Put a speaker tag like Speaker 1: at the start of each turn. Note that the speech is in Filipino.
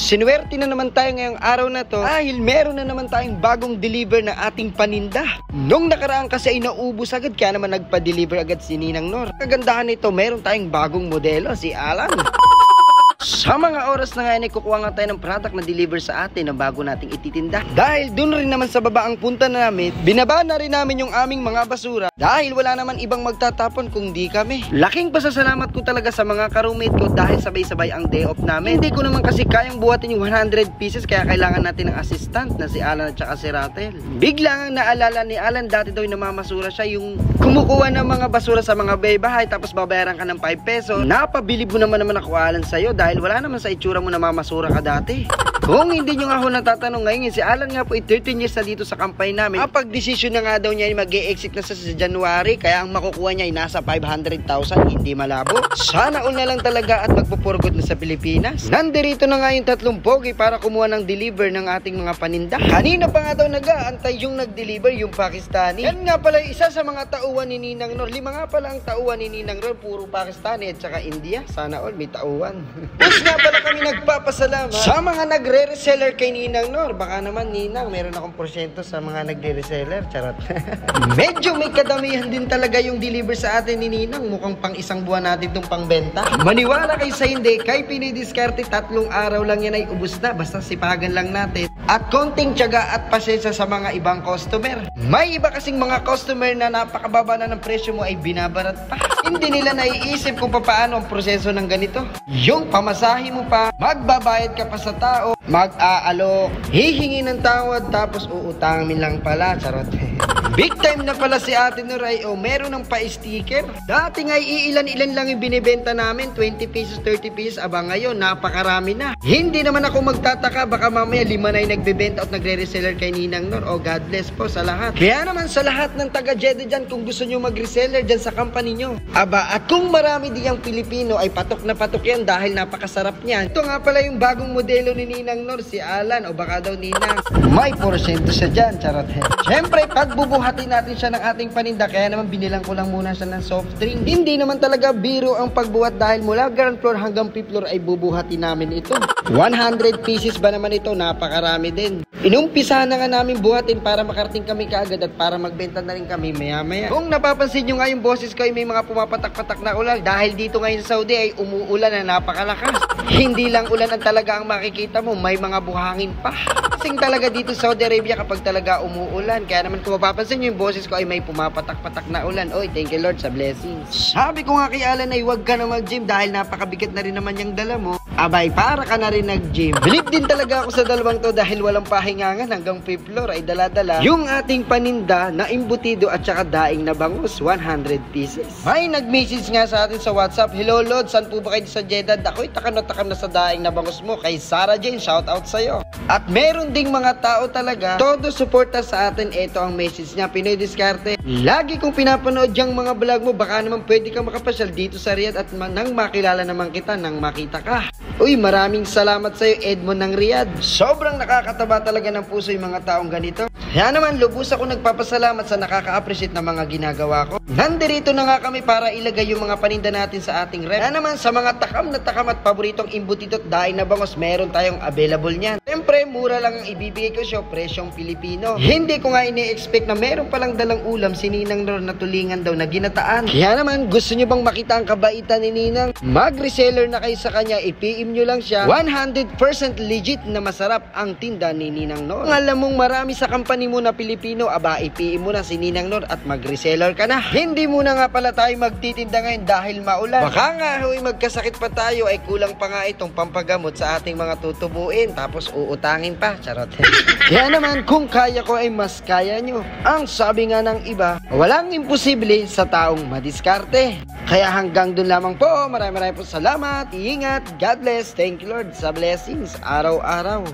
Speaker 1: Sinuwerte na naman tayo ngayong araw na to dahil meron na naman tayong bagong deliver na ating paninda. Nung nakaraan kasi ay naubos agad kaya naman nagpa-deliver agad si Ninang Nor. Kagandahan nito, meron tayong bagong modelo, si Alan. Sa mga oras na ngayon ay kukuha nga tayo ng product na deliver sa atin na bago nating ititinda. Dahil dun rin naman sa baba ang punta na namin, binaba na rin namin yung aming mga basura dahil wala naman ibang magtatapon kung di kami. Laking pasasalamat ko talaga sa mga ka-roommate ko dahil sabay-sabay ang day off namin. Hindi ko naman kasi kayang buhatin yung 100 pieces kaya kailangan natin ng assistant na si Alan at saka si Ratel. Biglang ang naalala ni Alan, dati daw yung namamasura siya, yung kumukuha ng mga basura sa mga bahay tapos babayaran ka ng 5 peso. Napabilib mo naman ako, Alan, sa'yo dahil wala naman sa itsura mo na mamasura ka dati. Kung hindi nyo nga ako natatanong ngayon, si Alan nga po ay 13 years na dito sa company namin. Kapag desisyon na nga daw niya ay mag-e-exit na sa January, kaya ang makukuha niya ay nasa 500,000, hindi malabo. Sana all na lang talaga at magpupurgot na sa Pilipinas. Nandirito na nga yung tatlong pogi para kumuha ng deliver ng ating mga paninda. Kanina pa nga daw nag-aantay yung nag-deliver, yung Pakistani. Yan nga pala isa sa mga tauhan ni Ninang Nor. 5 nga pala ang tauhan ni Ninang Nor, puro Pakistani at saka India. Sana all may tauhan. Plus nga pala kami nagpapasalamat sa mga nagre-reseller kay Ninang Nor. Baka naman, Ninang, meron akong porsyento sa mga nagre-reseller. Charot. Medyo may kadamihan din talaga yung deliver sa atin ni Ninang. Mukhang pang isang buwan natin itong pangbenta. Maniwala kayo sa hindi, kay Pinidiskarte 3 araw lang yan ay ubus na. Basta sipagan lang natin. At konting tiyaga at pasensya sa mga ibang customer. May iba kasing mga customer na napakababa na ng presyo mo ay binabarat pa. Hindi nila naiisip kung paano ang proseso ng ganito. Yung pamasahe mo pa, magbabayad ka pa sa tao, mag-aalok, hihingi ng tawad, tapos uutangin lang pala. Charot. Big time na pala si Ate Noray o meron ng pa-sticker. Dati nga iilan-ilan lang yung binibenta namin, 20 pesos, 30 pesos. Aba ngayon, napakarami na. Hindi naman ako magtataka, baka mamaya 5 na yung nagbebenta at nagre-reseller kay Ninang Nor. O God bless po sa lahat. Kaya naman sa lahat ng taga-Jeddah dyan, kung gusto nyo mag-reseller dyan sa company nyo. Aba, at kung marami diyang Pilipino ay patok na patok yan dahil napakasarap niyan. Ito nga pala yung bagong modelo ni Ninang Nor, si Alan. O baka daw Ninang, may porsyento siya dyan. Charot. Siyempre, pagbubuhatin natin siya ng ating paninda, kaya naman binilang ko lang muna siya ng soft drink. Hindi naman talaga biro ang pagbuhat dahil mula ground floor hanggang 5th floor ay bubuhatin namin ito. 100 pieces ba naman ito? Napakarami din. Inumpisahan na nga namin buhatin para makarating kami kaagad at para magbenta na rin kami maya-maya. Kung napapansin nyo nga yung boses ko ay may mga pumapatak-patak na ulan dahil dito ngayon sa Saudi ay umuulan na napakalakas. Hindi lang ulan ang talaga ang makikita mo, may mga buhangin pa. Kasing talaga dito sa Saudi Arabia kapag talaga umuulan. Kaya naman kung mapapansin nyo yung boses ko ay may pumapatak-patak na ulan. Oy, thank you Lord sa blessings. Sabi ko nga kay Alan ay huwag ka na mag-gym dahil napakabigat na rin naman yung dala mo. Abay, para ka na rin nag-gym. Believe din talaga ako sa dalawang to dahil walang pahingangan hanggang 5th floor ay dala-dala yung ating paninda na imbutido at saka daing na bangus, 100 pieces. May nag-message nga sa atin sa WhatsApp, hello Lord, saan po ba kayo sa Jeddah? Ako'y takam na sa daing na bangus mo. Kay Sarah Jane, shout out sa'yo. At meron ding mga tao talaga, todo suporta sa atin. Ito ang message niya, Pinoy Diskarte. Lagi kong pinapanood yung mga vlog mo, baka naman pwede kang makapasyal dito sa Riyadh at nang makilala naman kita, nang makita ka. Uy, maraming salamat sa'yo, Edmond ng Riyadh. Sobrang nakakataba talaga ng puso yung mga taong ganito. Kaya naman, lubos ako nagpapasalamat sa nakaka-appreciate na mga ginagawa ko. Nandirito na nga kami para ilagay yung mga paninda natin sa ating rep. Kaya naman, sa mga takam na takam at paboritong imbutido at daing na bangos, meron tayong available niyan. Siyempre, mura lang ang ibibigay ko siya, presyong Pilipino. Hindi ko nga ini-expect na meron palang dalang ulam si Ninang Nor na tulingan daw na ginataan. Kaya naman, gusto nyo bang makita ang kabaitan ni Ninang? Mag-reseller na kayo sa kanya, i-PM nyo lang siya. 100% legit na masarap ang tinda ni Ninang Nor. Kung alam mong marami sa company mo na Pilipino, aba, i-PM mo na si Ninang Nor at mag-reseller ka na. Hindi muna nga pala tayo magtitinda ngayon dahil maulan. Baka nga, huy, magkasakit pa tayo ay kulang pa nga itong pampagamot sa ating mga tutubuin. Tapos uutangin pa. Charot. Kaya naman, kung kaya ko ay mas kaya nyo. Ang sabi nga ng iba, walang imposible sa taong madiskarte. Kaya hanggang dun lamang po. Maraming po salamat. Ingat. God bless. Thank you Lord sa blessings araw-araw.